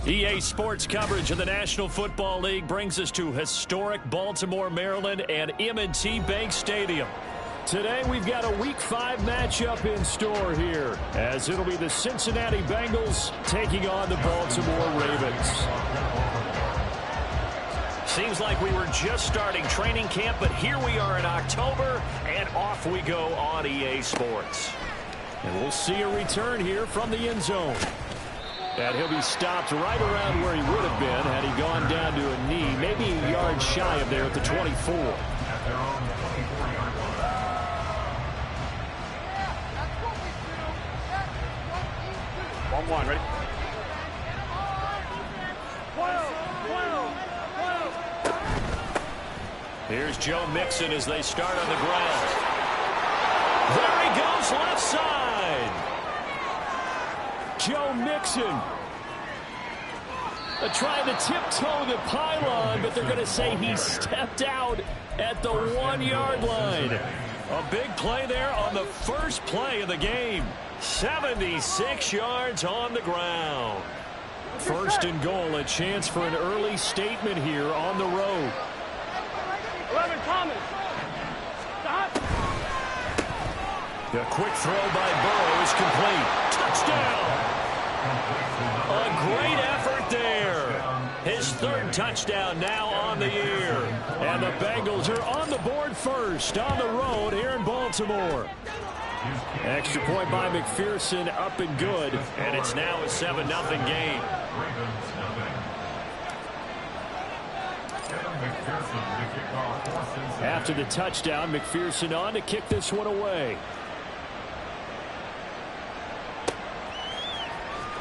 EA Sports coverage of the National Football League brings us to historic Baltimore, Maryland and M&T Bank Stadium. Today we've got a Week 5 matchup in store here, as it'll be the Cincinnati Bengals taking on the Baltimore Ravens. Seems like we were just starting training camp, but here we are in October, and off we go on EA Sports. And we'll see a return here from the end zone. And he'll be stopped right around where he would have been had he gone down to a knee, maybe a yard shy of there at the 24. 1-1, ready? Here's Joe Mixon as they start on the ground. There he goes, left side. Joe Mixon trying to tiptoe the pylon, but they're going to say he stepped out at the 1-yard line. A big play there on the first play of the game. 76 yards on the ground. First and goal, a chance for an early statement here on the road. 11, Thomas. Stop. The quick throw by Burrow is complete. Touchdown. A great effort there. His third touchdown now on the year. And the Bengals are on the board first on the road here in Baltimore. Extra point by McPherson, up and good. And it's now a 7-0 game. After the touchdown, McPherson on to kick this one away.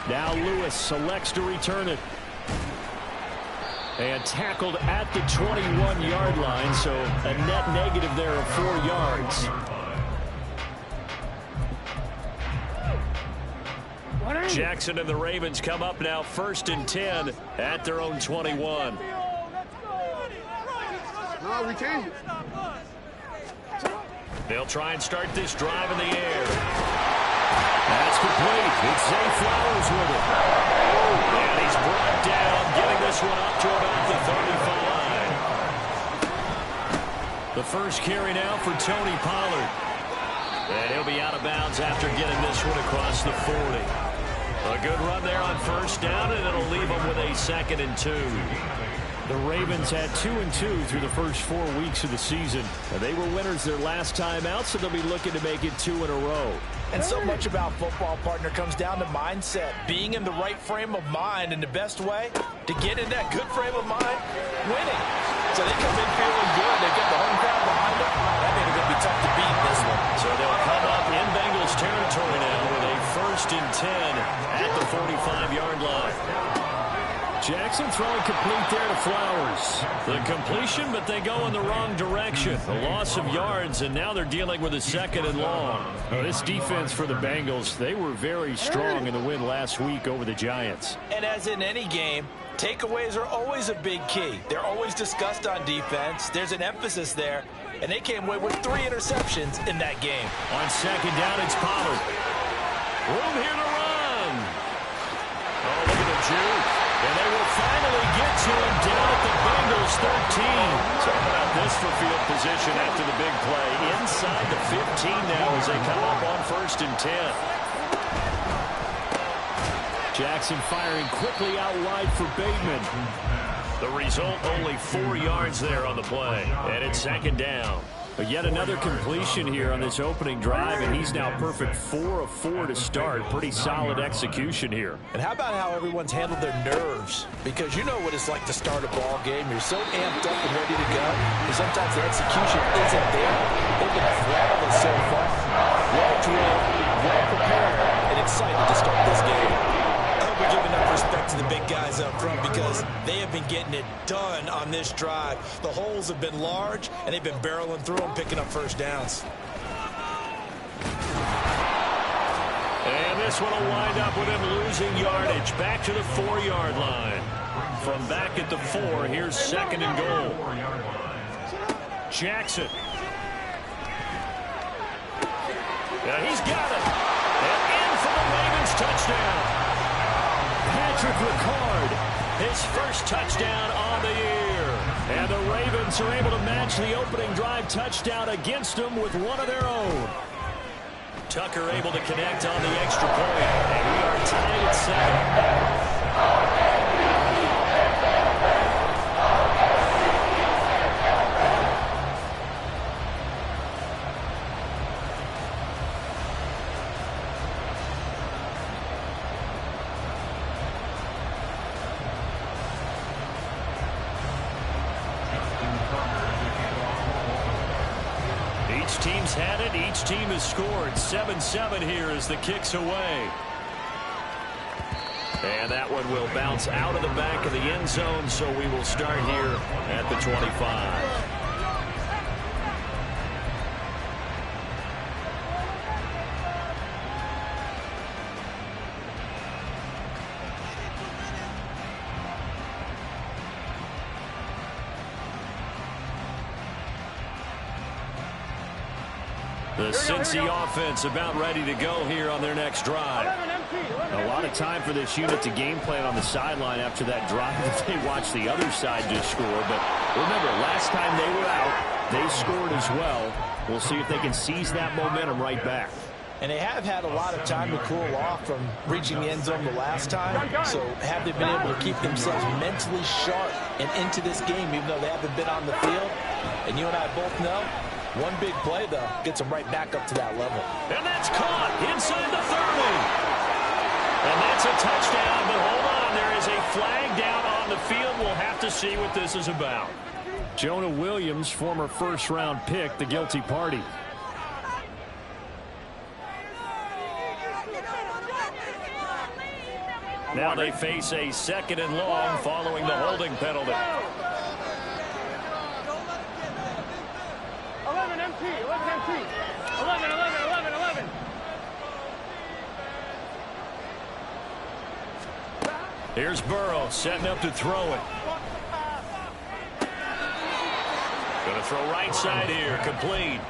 Now Lewis selects to return it. And tackled at the 21-yard line, so a net negative there of 4 yards. Jackson and the Ravens come up now 1st and 10 at their own 21. No, we can't. They'll try and start this drive in the air. That's complete. It's Zay Flowers with it. And he's brought down, getting this one up to about the 35. The first carry now for Tony Pollard. And he'll be out of bounds after getting this one across the 40. A good run there on first down, and it'll leave them with a 2nd and 2. The Ravens had 2-2 through the first 4 weeks of the season. They were winners their last time out, so they'll be looking to make it 2 in a row. And so much about football, partner, comes down to mindset. Being in the right frame of mind, and the best way to get in that good frame of mind, winning. So they come in feeling good. They get the home crowd behind them. That means it's going to be tough to beat this one. So they'll come up in Bengals territory now with a 1st and 10 at the 45-yard line. Jackson throwing complete there to Flowers. The completion, but they go in the wrong direction. A loss of yards, and now they're dealing with a 2nd and long. This defense for the Bengals, they were very strong in the win last week over the Giants. And as in any game, takeaways are always a big key. They're always discussed on defense. There's an emphasis there, and they came away with 3 interceptions in that game. On 2nd down, it's Pollard. Room here to run. Oh, look at the juke. And they will finally get to him down at the Bengals 13. So how about this for field position after the big play? Inside the 15 now as they come up on 1st and 10. Jackson firing quickly out wide for Bateman. The result, only 4 yards there on the play. And it's 2nd down. But yet another completion here on this opening drive, and he's now perfect 4 of 4 to start. Pretty solid execution here. And how about how everyone's handled their nerves? Because you know what it's like to start a ball game. You're so amped up and ready to go, and sometimes the execution isn't there. They've been flawless so far. Well drilled, well prepared, and excited to start this game. I hope we're giving enough respect to the big guys up front, because they have been getting it done on this drive. The holes have been large, and they've been barreling through them, picking up first downs. And this one will wind up with him losing yardage back to the 4-yard line. From back at the 4, here's 2nd and goal. Jackson. Yeah, he's got it. And in for the Ravens touchdown. Patrick Ricard, his first touchdown on the year. And the Ravens are able to match the opening drive touchdown against them with one of their own. Tucker able to connect on the extra point, and we are tied at 7. Each team's had it. Each team has scored. 7-7 here as the kick's away. And that one will bounce out of the back of the end zone, so we will start here at the 25. The Cincy offense about ready to go here on their next drive. A lot of time for this unit to game plan on the sideline after that drive that they watched the other side just score. But remember, last time they were out, they scored as well. We'll see if they can seize that momentum right back. And they have had a lot of time to cool off from reaching the end zone the last time. So have they been able to keep themselves mentally sharp and into this game, even though they haven't been on the field? And you and I both know, one big play, though, gets them right back up to that level. And that's caught inside the 30. And that's a touchdown, but hold on. There is a flag down on the field. We'll have to see what this is about. Jonah Williams, former first-round pick, the guilty party. Now they face a 2nd and long following the holding penalty. 11 MT, 11 MT. 11, 11, 11, 11. Here's Burrow setting up to throw it. Going to throw right side here, complete.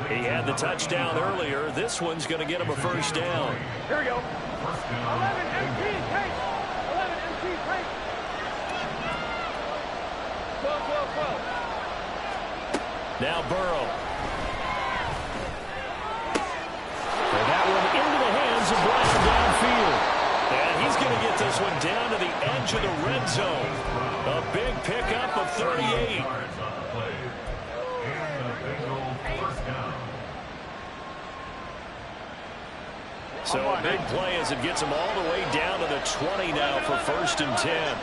He had the touchdown earlier. This one's going to get him a first down. Here we go. 11 MT, take. 11 MT, take. 12, 12, 12. Now Burrow. And that one into the hands of Brown downfield. And he's going to get this one down to the edge of the red zone. A big pickup of 38. So a big play as it gets him all the way down to the 20 now for 1st and 10.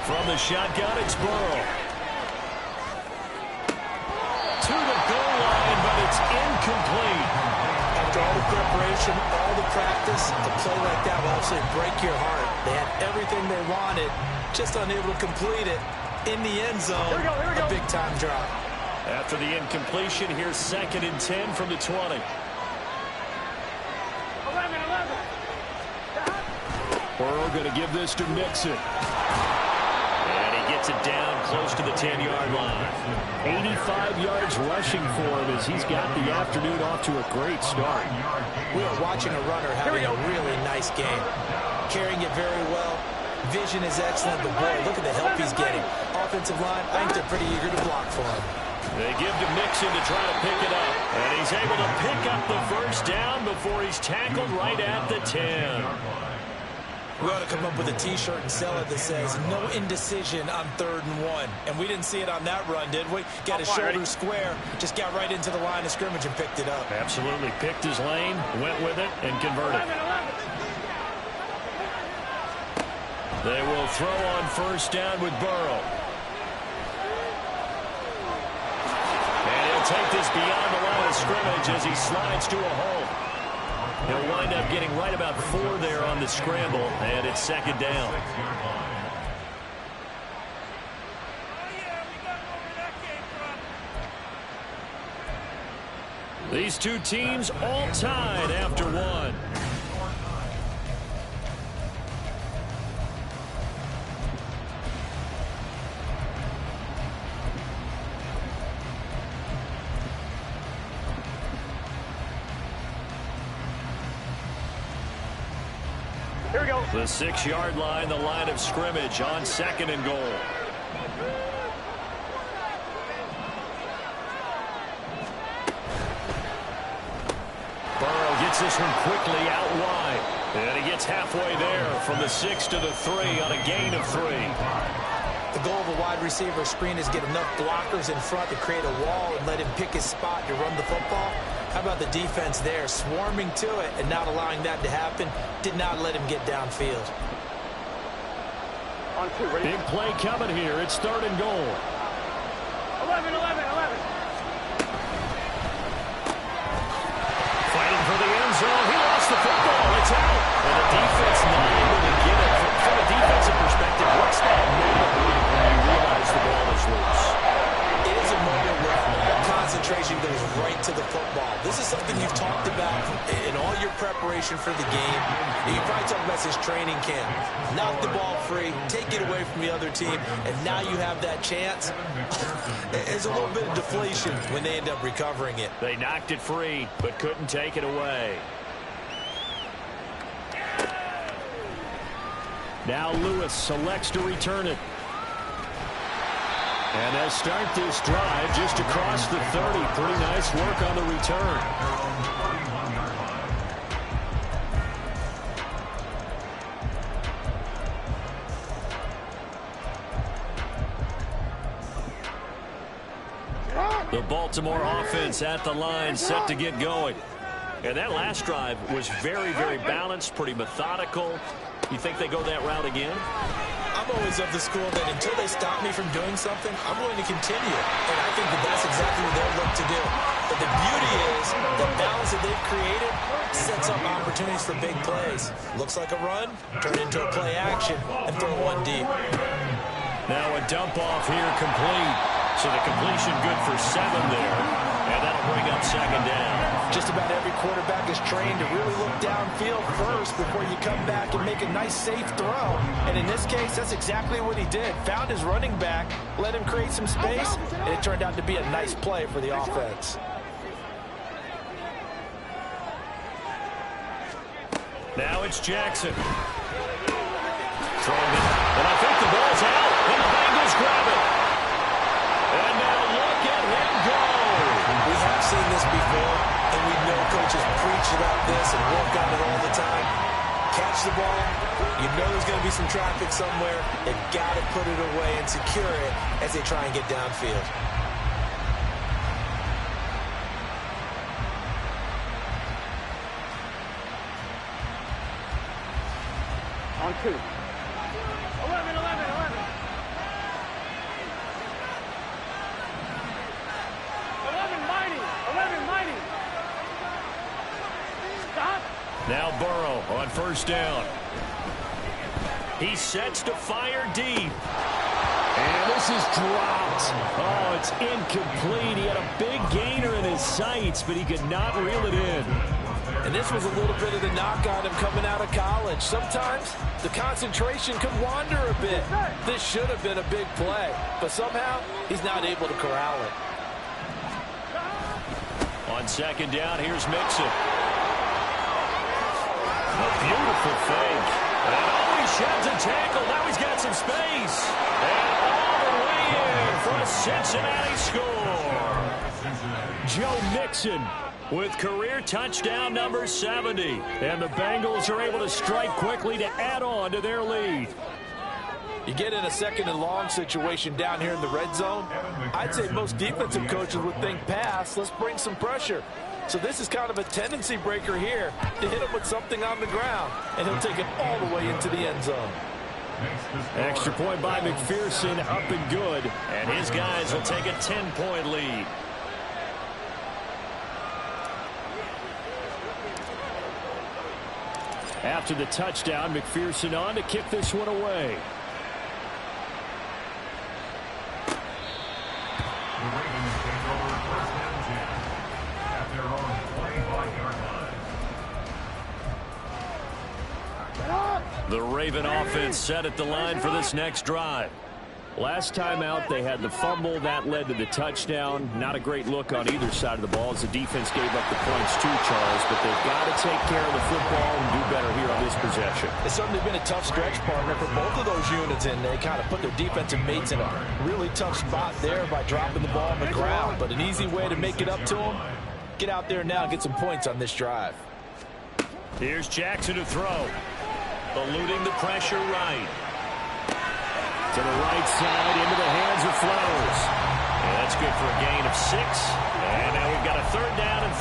From the shotgun, it's Burrow. To the goal line, but it's incomplete. After all the preparation, all the practice, a play like that will absolutely break your heart. They had everything they wanted, just unable to complete it. In the end zone, here we go. A big-time drop. After the incompletion, here's 2nd and 10 from the 20. 11, 11. Burrow going to give this to Mixon. And he gets it down close to the 10-yard line. 85 yards rushing for him as he's got the afternoon off to a great start. We are watching a runner having a really nice game. Carrying it very well. Vision is excellent, but boy, look at the help he's getting. Offensive line, I think they're pretty eager to block for him. They give to Mixon to try to pick it up. And he's able to pick up the first down before he's tackled right at the 10. We ought to come up with a T-shirt and sell it that says, no indecision on 3rd and 1. And we didn't see it on that run, did we? Got his shoulder square, just got right into the line of scrimmage and picked it up. Absolutely. Picked his lane, went with it, and converted. 11, 11. They will throw on 1st down with Burrow. And he'll take this beyond the line of scrimmage as he slides to a hole. He'll wind up getting right about 4 there on the scramble, and it's 2nd down. These two teams all tied after 1. we go. The 6-yard line, the line of scrimmage on 2nd and goal. Burrow gets this one quickly out wide. And he gets halfway there from the 6 to the 3 on a gain of 3. The goal of a wide receiver screen is get enough blockers in front to create a wall and let him pick his spot to run the football. How about the defense there, swarming to it and not allowing that to happen? Did not let him get downfield. On 2, ready? Big play coming here. It's 3rd and goal. 11. Fighting for the end zone. He lost the football. It's out. And the defense not able to get it. From a defensive perspective, what's that moment when you realize the ball is loose? It is a moment where concentration goes right to the football. This is something you've talked about in all your preparation for the game. You probably talked about this training camp. Knock the ball free, take it away from the other team, and now you have that chance. There's a little bit of deflation when they end up recovering it. They knocked it free, but couldn't take it away. Now Lewis selects to return it. And they'll start this drive just across the 30. Pretty nice work on the return. The Baltimore offense at the line, set to get going. And that last drive was very, very balanced, pretty methodical. You think they go that route again? I'm always of the school that until they stop me from doing something, I'm going to continue. And I think that that's exactly what they'll look to do. But the beauty is the balance that they've created sets up opportunities for big plays. Looks like a run, turn into a play action, and throw one deep. Now a dump off here complete. So the completion good for 7 there. And that'll bring up 2nd down. Just about every quarterback is trained to really look downfield first before you come back and make a nice, safe throw. And in this case, that's exactly what he did. Found his running back, let him create some space, and it turned out to be a nice play for the offense. Now it's Jackson. Throwing it. And I think the ball's out. And the Bengals grab it. And now look at him go. We have seen this before, and we know coaches preach about this and work on it all the time. Catch the ball. You know there's going to be some traffic somewhere. They've got to put it away and secure it as they try and get downfield. On 2. 11. 11 mighty. Stop. Now Burrow on 1st down. He sets to fire deep. And this is dropped. Oh, it's incomplete. He had a big gainer in his sights, but he could not reel it in. And this was a little bit of the knock on him coming out of college. Sometimes the concentration could wander a bit. This should have been a big play, but somehow he's not able to corral it. On 2nd down, here's Mixon. A beautiful fake. And he sheds a tackle. Now he's got some space. And all the way in for a Cincinnati score. Joe Mixon with career touchdown number 70. And the Bengals are able to strike quickly to add on to their lead. You get in a 2nd and long situation down here in the red zone, I'd say most defensive coaches would think pass, let's bring some pressure. So this is kind of a tendency breaker here to hit him with something on the ground, and he'll take it all the way into the end zone. Extra point by McPherson, up and good, and his guys will take a 10-point lead. After the touchdown, McPherson on to kick this one away. The Ravens take over 1st and 10 at their own 25-yard line. The Raven offense set at the line for this next drive. Last time out, they had the fumble. That led to the touchdown. Not a great look on either side of the ball as the defense gave up the points too, Charles. But they've got to take care of the football and do better here on this possession. It's certainly been a tough stretch, partner, for both of those units, and they kind of put their defensive mates in a really tough spot there by dropping the ball on the ground. But an easy way to make it up to them, get out there now and get some points on this drive. Here's Jackson to throw. Eluding the pressure right. To the right side, into the hands of Flowers. And that's good for a gain of 6. And now we've got a 3rd down and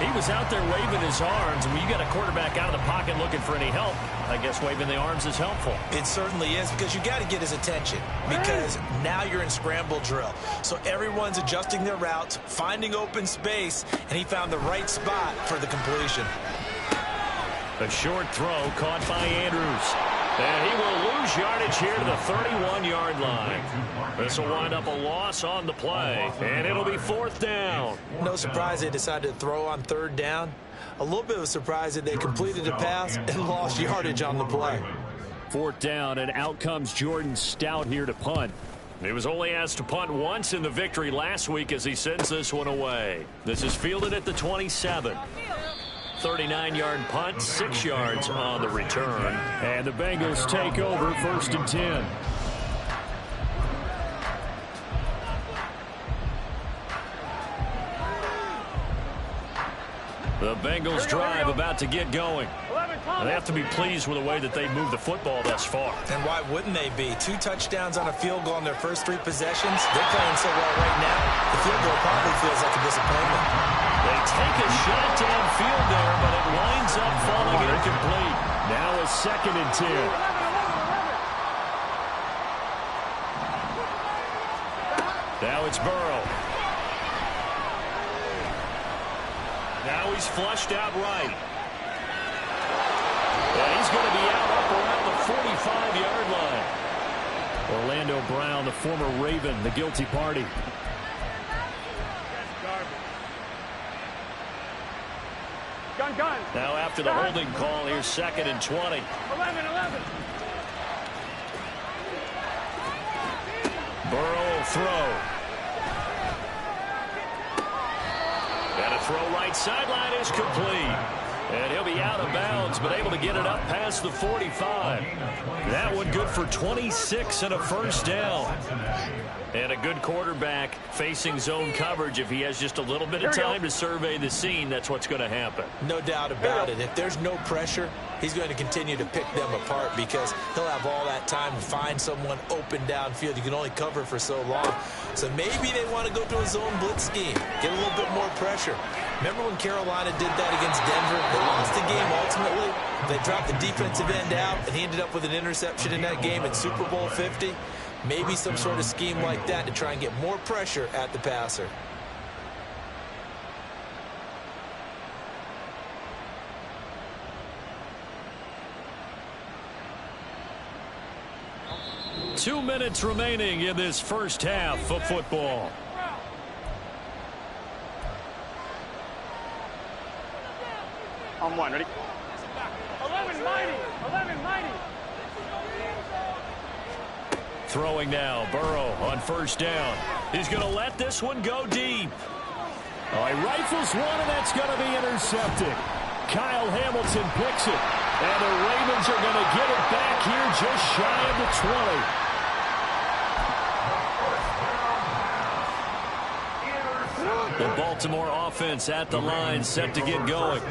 3. He was out there waving his arms, and when you got a quarterback out of the pocket looking for any help, I guess waving the arms is helpful. It certainly is, because you got to get his attention, because now you're in scramble drill. So everyone's adjusting their routes, finding open space, and he found the right spot for the completion. A short throw caught by Andrews. And he will lose yardage here to the 31-yard line. This will wind up a loss on the play, and it'll be 4th down. No surprise they decided to throw on 3rd down. A little bit of a surprise that they completed a pass and lost yardage on the play. 4th down, and out comes Jordan Stout here to punt. He was only asked to punt once in the victory last week as he sends this one away. This is fielded at the 27. 39-yard punt, 6 yards on the return. And the Bengals take over 1st and 10. The Bengals drive about to get going. They have to be pleased with the way that they moved the football thus far. And why wouldn't they be? 2 touchdowns on a field goal in their first 3 possessions. They're playing so well right now, the field goal probably feels like a disappointment. They take a shot downfield there, but it winds up falling incomplete. Now a 2nd and 10. Now it's Burrow. Now he's flushed out right. And he's going to be out up around the 45-yard line. Orlando Brown, the former Raven, the guilty party. Gun. Now after the holding call, here's 2nd and 20. 11. Burrow will throw. And a throw right sideline is complete. And he'll be out of bounds, but able to get it up past the 45. That one good for 26 and a 1st down. And a good quarterback facing zone coverage. If he has just a little bit of time to survey the scene, that's what's going to happen. No doubt about it. If there's no pressure, he's going to continue to pick them apart because he'll have all that time to find someone open downfield. You can only cover for so long. So maybe they want to go to a zone blitz scheme, get a little bit more pressure. Remember when Carolina did that against Denver? They lost the game ultimately. They dropped the defensive end out, and he ended up with an interception in that game in Super Bowl 50. Maybe some sort of scheme like that to try and get more pressure at the passer. Two minutes remaining in this first half of football. On 1, ready? 11 mighty. Throwing now, Burrow on 1st down. He's going to let this one go deep. Oh, he rifles one, and that's going to be intercepted. Kyle Hamilton picks it, and the Ravens are going to get it back here just shy of the 20. The Baltimore offense at the line, set to get going.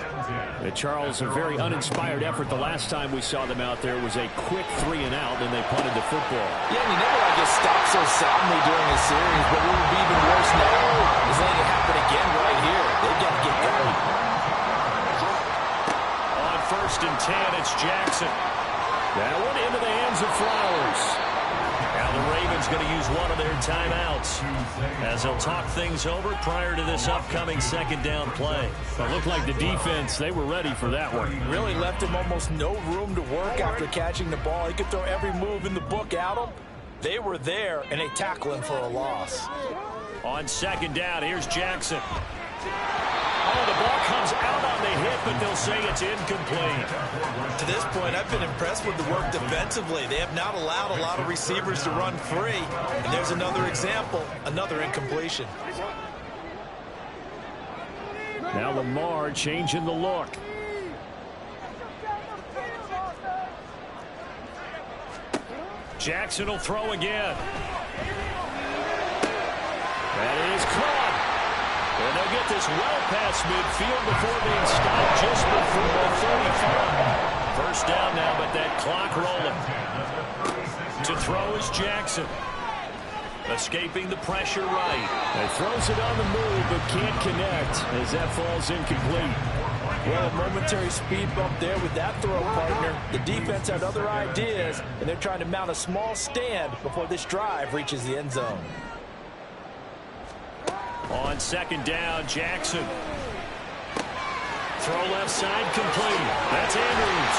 Charles, a very uninspired effort. The last time we saw them out there was a quick 3 and out, and they punted the football. Yeah, and you never like get stopped so soundly during a series, but what would be even worse now is letting it happen again right here. They've got to get going. On 1st and 10, it's Jackson. That one into the hands of Flowers. Now the Ravens going to use one of their timeouts as they'll talk things over prior to this upcoming 2nd down play. It looked like the defense, they were ready for that one. Really left him almost no room to work after catching the ball. He could throw every move in the book at him. They were there, and they tackle him for a loss. On 2nd down, here's Jackson. Oh, the ball comes goes out on the hit, but they'll say it's incomplete. To this point, I've been impressed with the work defensively. They have not allowed a lot of receivers to run free. And there's another example, another incompletion. Now Lamar changing the look. Jackson will throw again. That is caught. And they'll get this well past midfield before being stopped just before the 35. First down now, but that clock rolling. To throw is Jackson. Escaping the pressure right. And throws it on the move, but can't connect as that falls incomplete. Well, a momentary speed bump there with that throw, partner. The defense had other ideas, and they're trying to mount a small stand before this drive reaches the end zone. On second down, Jackson. Throw left side complete. That's Andrews.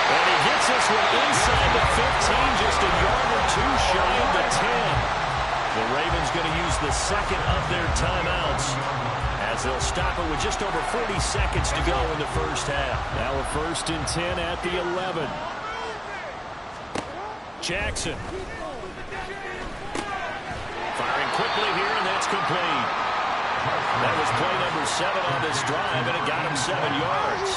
And he gets this one inside the 15, just a yard or two shy of the 10. The Ravens going to use the second of their timeouts as they'll stop it with just over 40 seconds to go in the first half. Now a 1st and 10 at the 11. Jackson. Firing quickly here, and that's complete. That was play number 7 on this drive, and it got him 7 yards.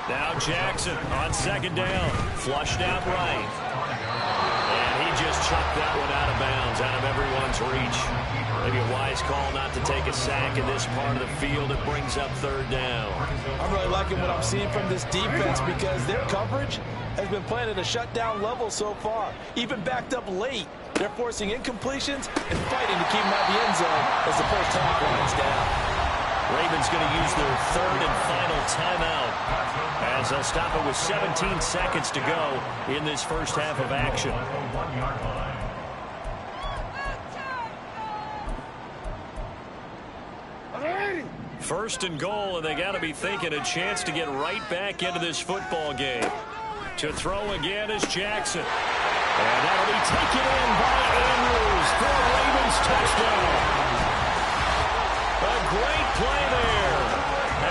Now Jackson on second down. Flushed out right. And he just chucked that one out of bounds, out of everyone's reach. Maybe a wise call not to take a sack in this part of the field. It brings up 3rd down. I'm really liking what I'm seeing from this defense because their coverage has been playing at a shutdown level so far. Even backed up late, they're forcing incompletions and fighting to keep them out of the end zone as the first half winds down. Ravens going to use their 3rd and final timeout as they'll stop it with 17 seconds to go in this first half of action. 1st and goal, and they got to be thinking a chance to get right back into this football game. To throw again is Jackson. And that'll be taken in by Andrews for a Ravens touchdown. A great play there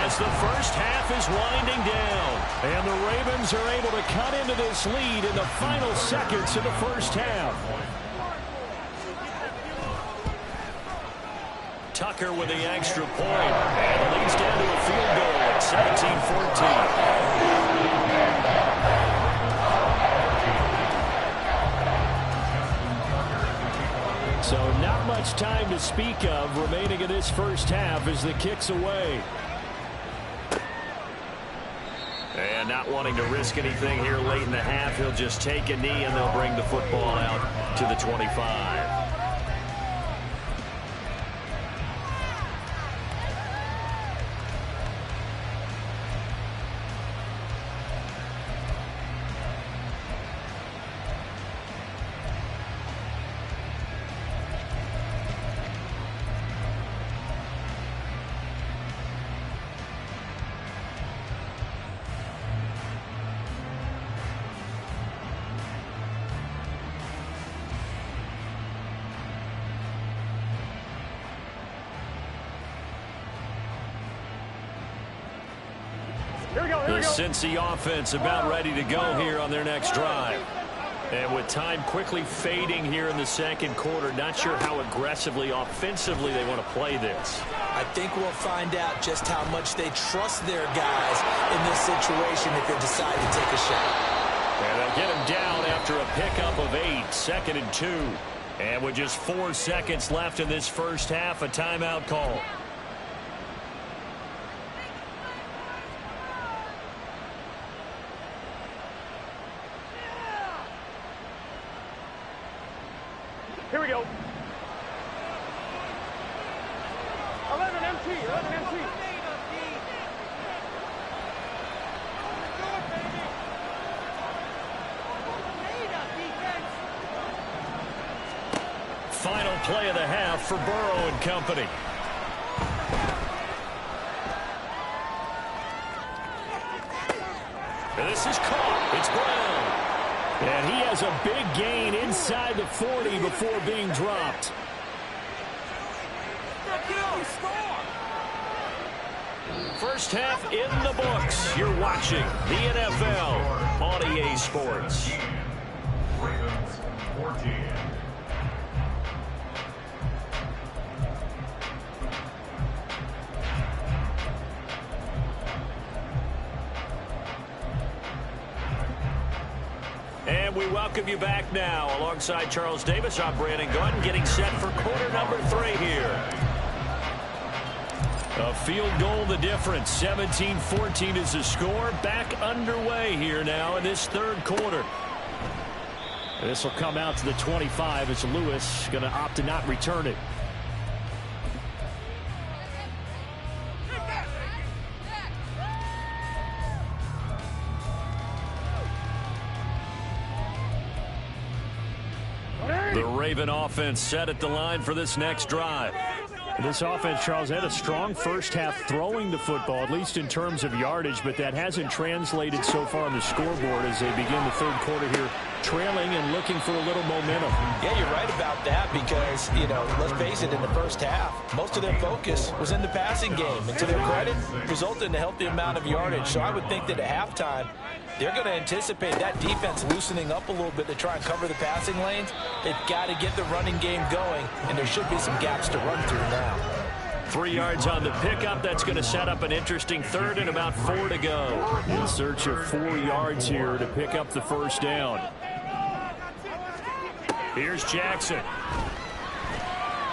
as the first half is winding down. And the Ravens are able to cut into this lead in the final seconds of the first half. Tucker with the extra point. And it leads down to a field goal at 17-14. So not much time to speak of remaining in this first half as the kick's away. And not wanting to risk anything here late in the half, he'll just take a knee and they'll bring the football out to the 25. The Cincy offense about ready to go here on their next drive. And with time quickly fading here in the second quarter, not sure how aggressively, offensively they want to play this. I think we'll find out just how much they trust their guys in this situation if they decide to take a shot. And they'll get him down after a pickup of 8, 2nd and 2. And with just 4 seconds left in this first half, a timeout call. Here we go. 11 MT, 11 MT. Final play of the half for Burrow and company. And this is caught. It's Brown. And he has a big gain inside the 40 before being dropped. First half in the books. You're watching the NFL on EA Sports. Ravens 14. And we welcome you back now. Alongside Charles Davis, I'm Brandon Gunn, getting set for quarter number 3 here. A field goal the difference. 17-14 is the score. Back underway here now in this third quarter. This will come out to the 25 as Lewis going to opt to not return it. The Raven offense set at the line for this next drive. This offense, Charles, had a strong first half throwing the football, at least in terms of yardage, but that hasn't translated so far on the scoreboard as they begin the third quarter here, trailing and looking for a little momentum. Yeah, you're right about that because, let's face it, in the first half, most of their focus was in the passing game. And to their credit, resulted in a healthy amount of yardage. So I would think that at halftime, they're going to anticipate that defense loosening up a little bit to try and cover the passing lanes. They've got to get the running game going, and there should be some gaps to run through now. 3 yards on the pickup. That's going to set up an interesting third and about 4 to go. In search of 4 yards here to pick up the first down. Here's Jackson.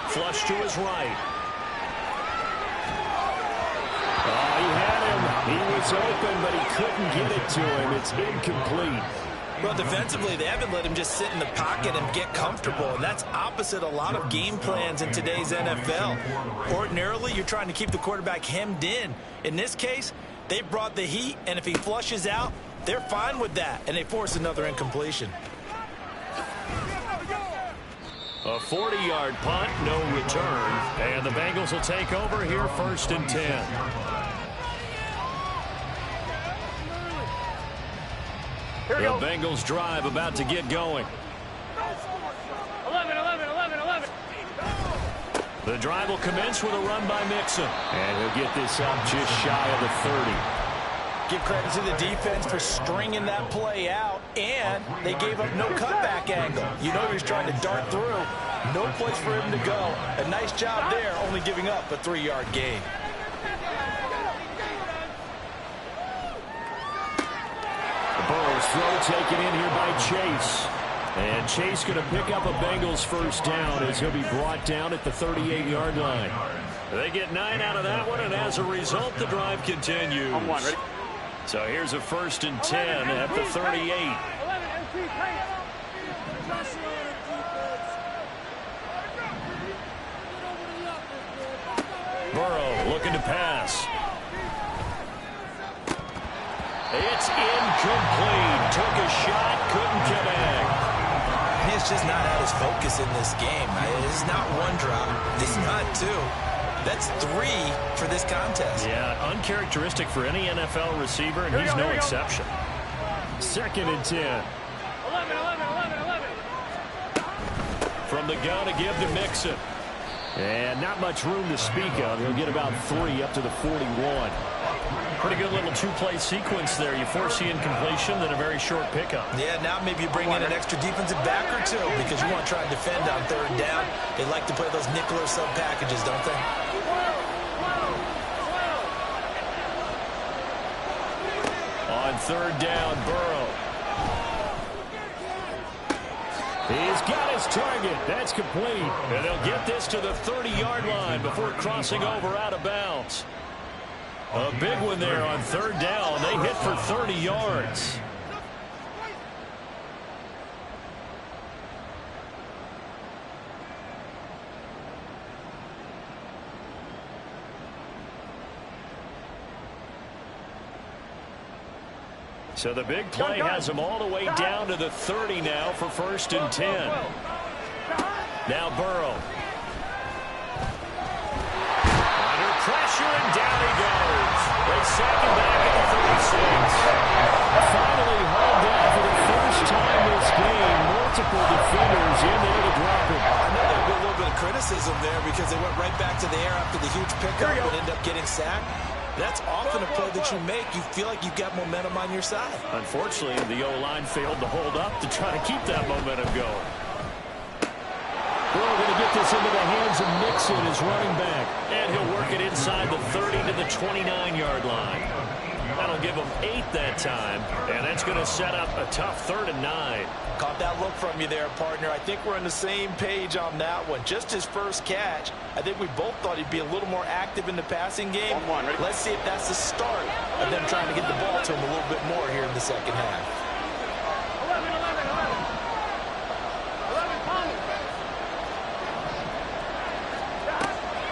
Flush to his right. Oh, he had him. He was open, but he couldn't get it to him. It's incomplete. Well, defensively, they haven't let him just sit in the pocket and get comfortable, and that's opposite a lot of game plans in today's NFL. Ordinarily, you're trying to keep the quarterback hemmed in. In this case, they brought the heat, and if he flushes out, they're fine with that, and they force another incompletion. A 40-yard punt, no return, and the Bengals will take over here 1st and 10. The Bengals drive about to get going. 11. The drive will commence with a run by Mixon. And he'll get this up just shy of the 30. Give credit to the defense for stringing that play out, and they gave up no cutback angle. You know he was trying to dart through. No place for him to go. A nice job there, only giving up a 3-yard gain. Burrow's throw taken in here by Chase. And Chase going to pick up a Bengals first down as he'll be brought down at the 38-yard line. They get 9 out of that one, and as a result, the drive continues. So here's a 1st and 10 at the 38. Burrow looking to pass. It's incomplete. Took a shot, couldn't connect. He's just not at his focus in this game. This is not 1 drop. This is not 2. That's 3 for this contest. Yeah, uncharacteristic for any NFL receiver, and he's no exception. 2nd and 10. 11. From the gun to give to Mixon. And not much room to speak of. He'll get about 3 up to the 41. Pretty good little 2-play sequence there. You force the incompletion, then a very short pickup. Yeah, now maybe you bring in an extra defensive back or 2 because you want to try and defend on 3rd down. They like to play those nickel or sub packages, don't they? On 3rd down, Burrow. He's got his target. That's complete. And they'll get this to the 30-yard line before crossing over out of bounds. A big one there on 3rd down. They hit for 30 yards. So the big play has them all the way down to the 30 now for 1st and 10. Now Burrow. Under pressure, and down he goes. They sack him back at the 36. Finally hauled down for the first time this game. Multiple defenders in there to drop him. I know there'll be a little bit of criticism there because they went right back to the air after the huge pickup and ended up getting sacked. That's often a play that you make. You feel like you've got momentum on your side. Unfortunately, the O-line failed to hold up to try to keep that momentum going. We're going to get this into the hands of Mixon as running back. And he'll work it inside the 30 to the 29-yard line. That'll give him 8 that time. And that's going to set up a tough 3rd and 9. Caught that look from you there, partner. I think we're on the same page on that one. Just his first catch. I think we both thought he'd be a little more active in the passing game. Let's see if that's the start of them trying to get the ball to him a little bit more here in the second half. 11.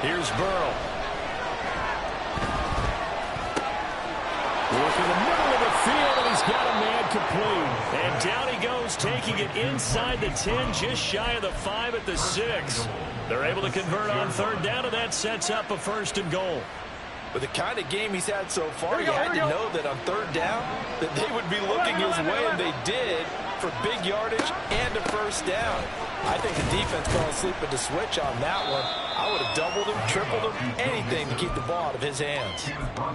Here's Burrow. Look in the middle of the field, and he's got a man complete. And down he goes, taking it inside the 10, just shy of the 5 at the 6. They're able to convert on 3rd down, and that sets up a 1st and goal. With the kind of game he's had so far, you had to know that on 3rd down that they would be looking his way, and they did, for big yardage and a 1st down. I think the defense fell asleep at the switch on that one. I would have doubled him, tripled him, anything to keep the ball out of his hands.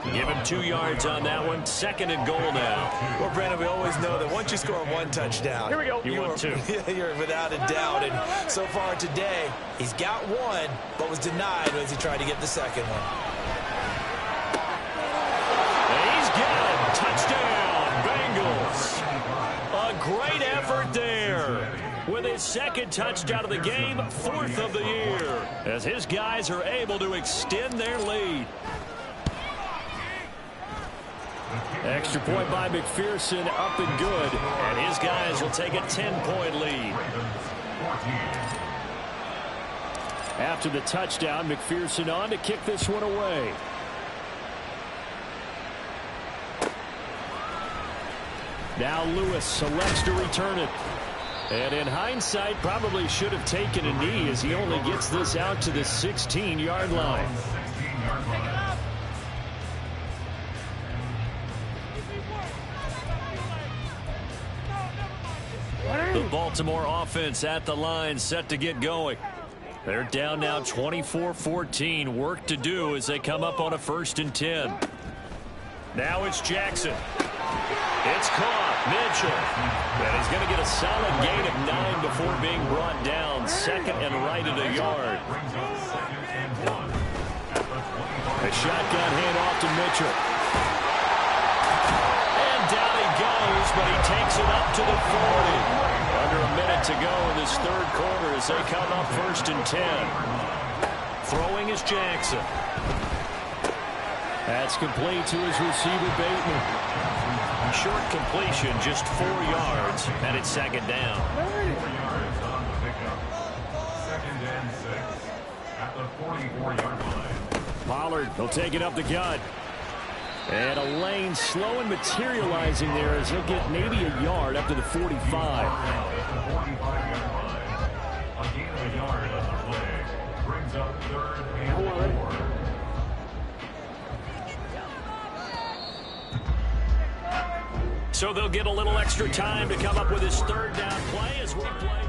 Give him 2 yards on that one. 2nd and goal now. Well, Brandon, we always know that once you score 1 touchdown, Here we go. You want 2. You're without a doubt. And so far today, he's got 1, but was denied as he tried to get the 2nd one. And he's got it. Touchdown, Bengals. A great effort there. With his 2nd touchdown of the game, 4th of the year, as his guys are able to extend their lead. Extra point by McPherson, up and good, and his guys will take a 10-point lead. After the touchdown, McPherson on to kick this one away. Now Lewis selects to return it. And in hindsight, probably should have taken a knee as he only gets this out to the 16-yard line. The Baltimore offense at the line, set to get going. They're down now 24-14. Work to do as they come up on a 1st and 10. Now it's Jackson. It's caught. Mitchell. And he's going to get a solid gain of 9 before being brought down. 2nd and right at a yard. A shotgun handoff to Mitchell. And down he goes, but he takes it up to the 40. Under a minute to go in this 3rd quarter as they come up 1st and 10. Throwing is Jackson. That's complete to his receiver, Bateman. Short completion, just 4 yards, and it's 2nd down. 4 yards on the pickup. 2nd and 6 at the 44-yard line. Pollard, he'll take it up the gut. And a lane slow and materializing there as he'll get maybe a yard up to the 45. At the 45-yard line. A gain of a yard on the play. Brings up 3rd and 4. So they'll get a little extra time to come up with his 3rd down play as we play.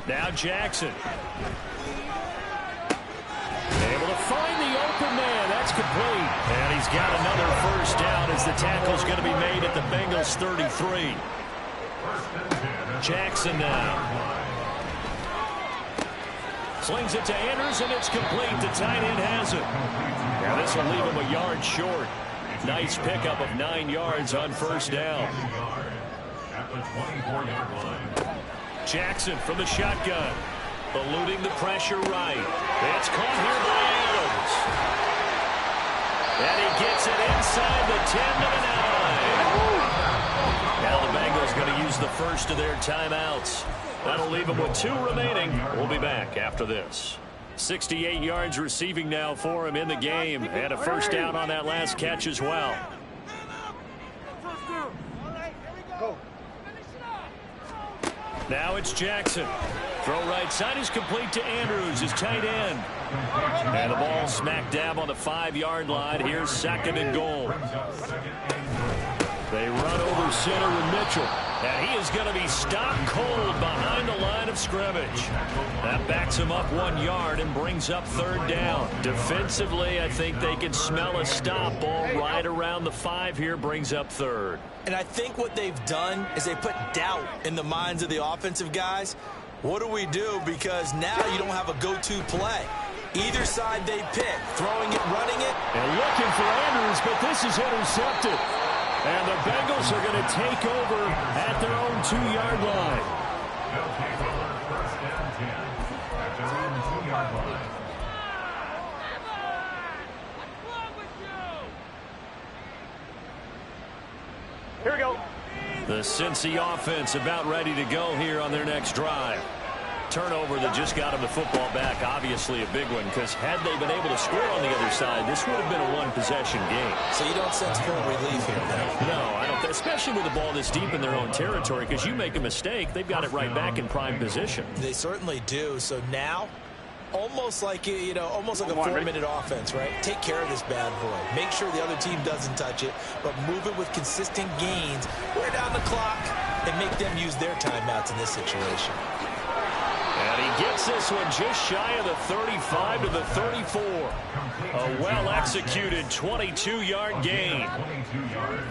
Now Jackson. Able to find the open man. That's complete. And he's got another 1st down as the tackle's going to be made at the Bengals 33. Jackson now. Slings it to Andrews, and it's complete. The tight end has it. Now this will leave him a yard short. Nice pickup of 9 yards on 1st down. At the 24-yard line. Jackson from the shotgun. Eluding the pressure right. It's caught here by Adams. And he gets it inside the 10 to the 9. Now the Bengals going to use the 1st of their timeouts. That'll leave them with 2 remaining. We'll be back after this. 68 yards receiving now for him in the game. And a 1st down on that last catch as well. Now it's Jackson. Throw right side is complete to Andrews, his tight end. And the ball smack dab on the 5-yard line. Here's 2nd and goal. They run over center with Mitchell. And he is going to be stopped cold behind the line of scrimmage. That backs him up 1 yard and brings up third down. Defensively, I think they can smell a stop. Ball right around the 5 here, brings up third. And I think what they've done is they put doubt in the minds of the offensive guys. What do we do? Because now you don't have a go-to play. Either side they pick, throwing it, running it. And looking for Andrews, but this is intercepted. And the Bengals are going to take over at their own 2-yard line. They'll take over first down 10 at their own 2-yard line. Here we go. The Cincy offense about ready to go here on their next drive. Turnover that just got them the football back, obviously a big one, because had they been able to score on the other side, this would have been a one-possession game. So you don't sense full relief here, then? No, I don't, especially with the ball this deep in their own territory, because you make a mistake, they've got it right back in prime position. They certainly do. So now, almost like, almost like a 4-minute offense, right? Take care of this bad boy. Make sure the other team doesn't touch it, but move it with consistent gains. Wear down the clock and make them use their timeouts in this situation. And he gets this one just shy of the 35 to the 34. A well-executed 22-yard gain. 22 yards.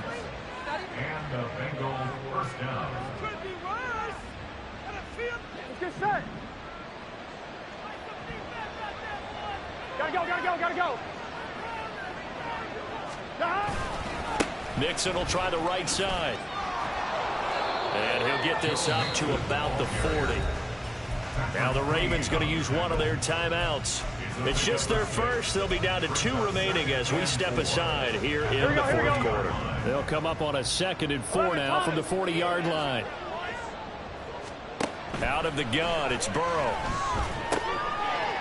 And the Bengals first down. Could be worse. Let's get set. Gotta go. Nixon will try the right side. And he'll get this up to about the 40. Now the Ravens going to use one of their timeouts. It's just their first. They'll be down to 2 remaining as we step aside here in the fourth quarter. They'll come up on a 2nd and 4 now from the 40-yard line. Out of the gun, it's Burrow.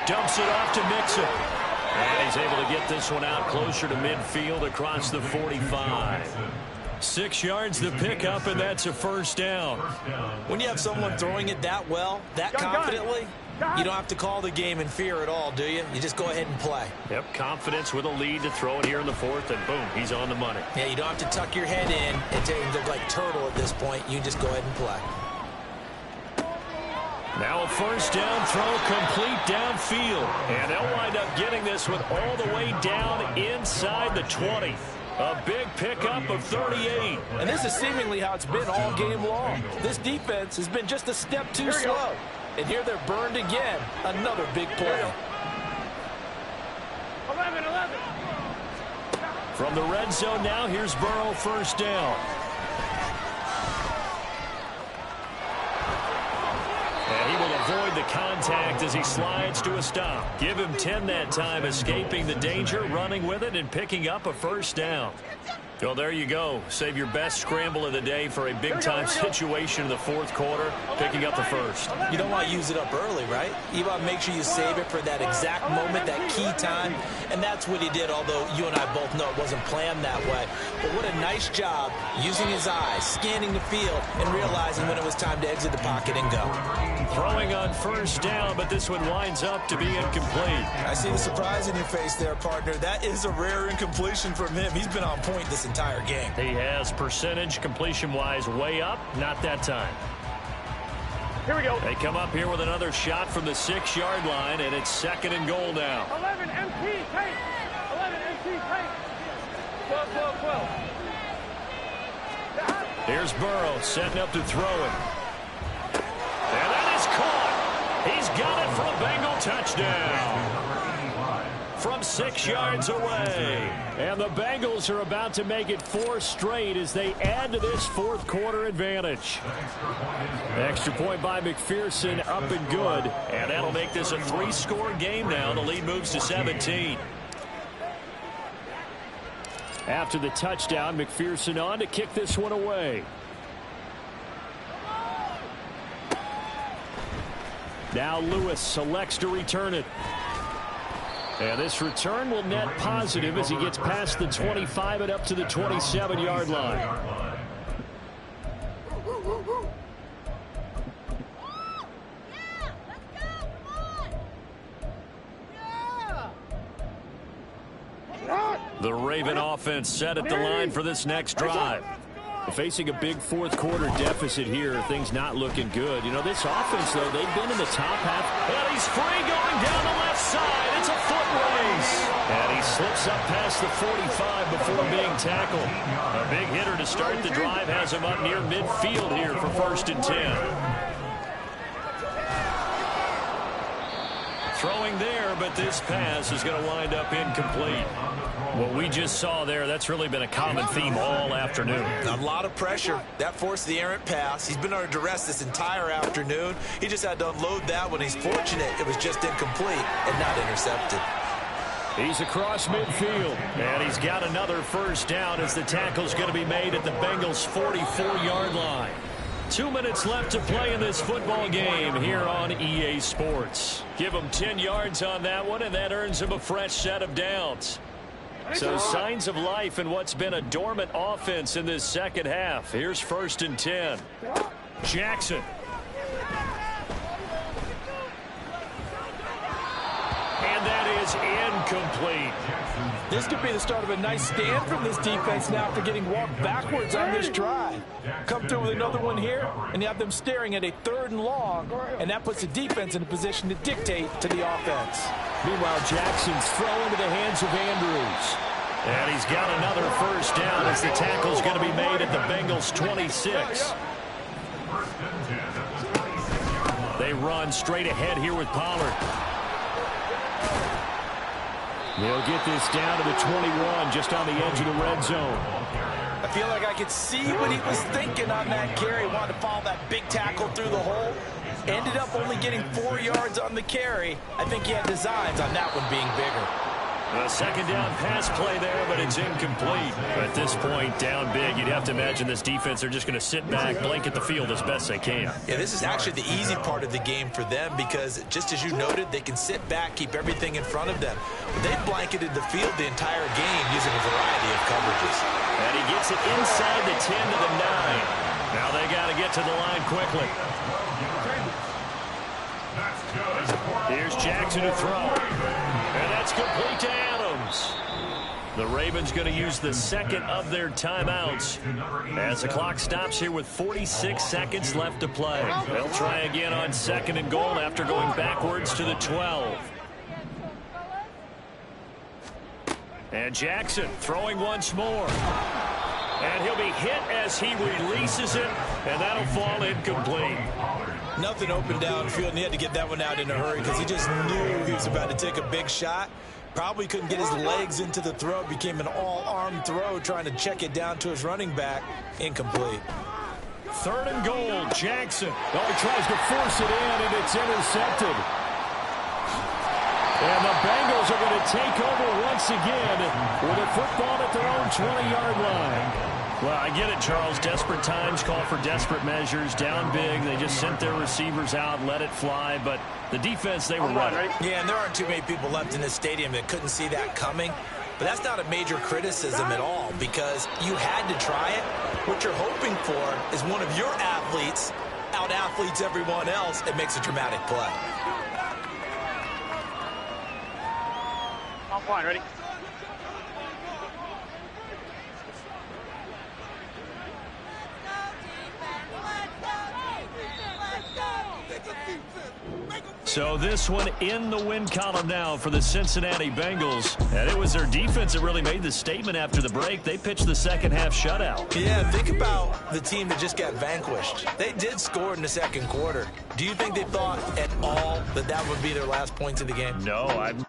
Dumps it off to Mixon. And he's able to get this one out closer to midfield across the 45. 6 yards the pickup, and that's a first down. When you have someone throwing it that well, that confidently, you don't have to call the game in fear at all, do you? You just go ahead and play. Yep, confidence with a lead to throw it here in the 4th, and boom, he's on the money. Yeah, you don't have to tuck your head in and look like turtle at this point. You just go ahead and play. Now a first down throw complete downfield. And they'll wind up getting this one all the way down inside the 20. A big pickup of 38. And this is seemingly how it's been all game long. This defense has been just a step too slow. And here they're burned again. Another big play. 11. From the red zone now, here's Burrow, first down. And he will avoid the contact as he slides to a stop. Give him 10 that time, escaping the danger, running with it, and picking up a first down. Well, there you go. Save your best scramble of the day for a big-time situation in the 4th quarter, picking up the first. You don't want to use it up early, right? You want to make sure you save it for that exact moment, that key time, and that's what he did, although you and I both know it wasn't planned that way. But what a nice job using his eyes, scanning the field, and realizing when it was time to exit the pocket and go. Throwing on first down, but this one winds up to be incomplete. I see the surprise in your face there, partner. That is a rare incompletion from him. He's been on point this entire game. He has percentage completion-wise way up. Not that time. Here we go. They come up here with another shot from the 6-yard line, and it's 2nd and goal now. 11 MT tape. 11 MT tape. 12. Here's Burrow setting up to throw it. And that is caught. He's got it for a Bengal touchdown. From 6 yards away. And the Bengals are about to make it 4 straight as they add to this 4th quarter advantage. Extra point by McPherson, up and good. And that'll make this a 3-score game now. The lead moves to 17. After the touchdown, McPherson on to kick this one away. Now Lewis selects to return it. And this return will net positive as he gets past the 25 and up to the 27-yard line. The Raven offense set at the line for this next drive. Facing a big fourth quarter deficit here, things not looking good. You know, this offense, though, they've been in the top half. And he's free going down the left side. It's a foot race. And he slips up past the 45 before being tackled. A big hitter to start the drive has him up near midfield here for 1st and 10. Throwing there, but this pass is going to wind up incomplete. What we just saw there, that's really been a common theme all afternoon. A lot of pressure. That forced the errant pass. He's been under duress this entire afternoon. He just had to unload that one. He's fortunate it was just incomplete and not intercepted. He's across midfield, and he's got another 1st down as the tackle's going to be made at the Bengals' 44-yard line. 2 minutes left to play in this football game here on EA Sports. Give him 10 yards on that one, and that earns him a fresh set of downs. So signs of life in what's been a dormant offense in this second half. Here's 1st and 10. Jackson. And that is incomplete. This could be the start of a nice stand from this defense now after getting walked backwards on this drive. Come through with another one here, and you have them staring at a 3rd and long, and that puts the defense in a position to dictate to the offense. Meanwhile, Jackson's throw into the hands of Andrews. And he's got another 1st down as the tackle's going to be made at the Bengals' 26. They run straight ahead here with Pollard. They'll get this down to the 21, just on the edge of the red zone. I feel like I could see what he was thinking on that carry. Wanted to follow that big tackle through the hole. Ended up only getting 4 yards on the carry. I think he had designs on that one being bigger. A 2nd down pass play there, but it's incomplete. At this point, down big, you'd have to imagine this defense, they're just going to sit back, blanket the field as best they can. Yeah, this is actually the easy part of the game for them because, just as you noted, they can sit back, keep everything in front of them. But they've blanketed the field the entire game using a variety of coverages. And he gets it inside the 10 to the 9. Now they got to get to the line quickly. Here's Jackson to throw. And that's complete to Adams. The Ravens going to use the 2nd of their timeouts as the clock stops here with 46 seconds left to play. They'll try again on 2nd and goal after going backwards to the 12. And Jackson throwing once more. And he'll be hit as he releases it, and that'll fall incomplete. Nothing open downfield, and he had to get that one out in a hurry because he just knew he was about to take a big shot. Probably couldn't get his legs into the throw. It became an all-arm throw trying to check it down to his running back. Incomplete. 3rd and goal, Jackson. Oh, he tries to force it in, and it's intercepted. And the Bengals are going to take over once again with a football at their own 20-yard line. Well, I get it, Charles. Desperate times call for desperate measures. Down big, they just sent their receivers out, let it fly. But the defense, they were ready. Yeah, and there aren't too many people left in this stadium that couldn't see that coming. But that's not a major criticism at all because you had to try it. What you're hoping for is one of your athletes out-athletes everyone else and makes a dramatic play. On point, ready? So this one in the win column now for the Cincinnati Bengals. And it was their defense that really made the statement after the break. They pitched the 2nd half shutout. Yeah, think about the team that just got vanquished. They did score in the 2nd quarter. Do you think they thought at all that that would be their last points of the game? No, I'm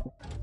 1.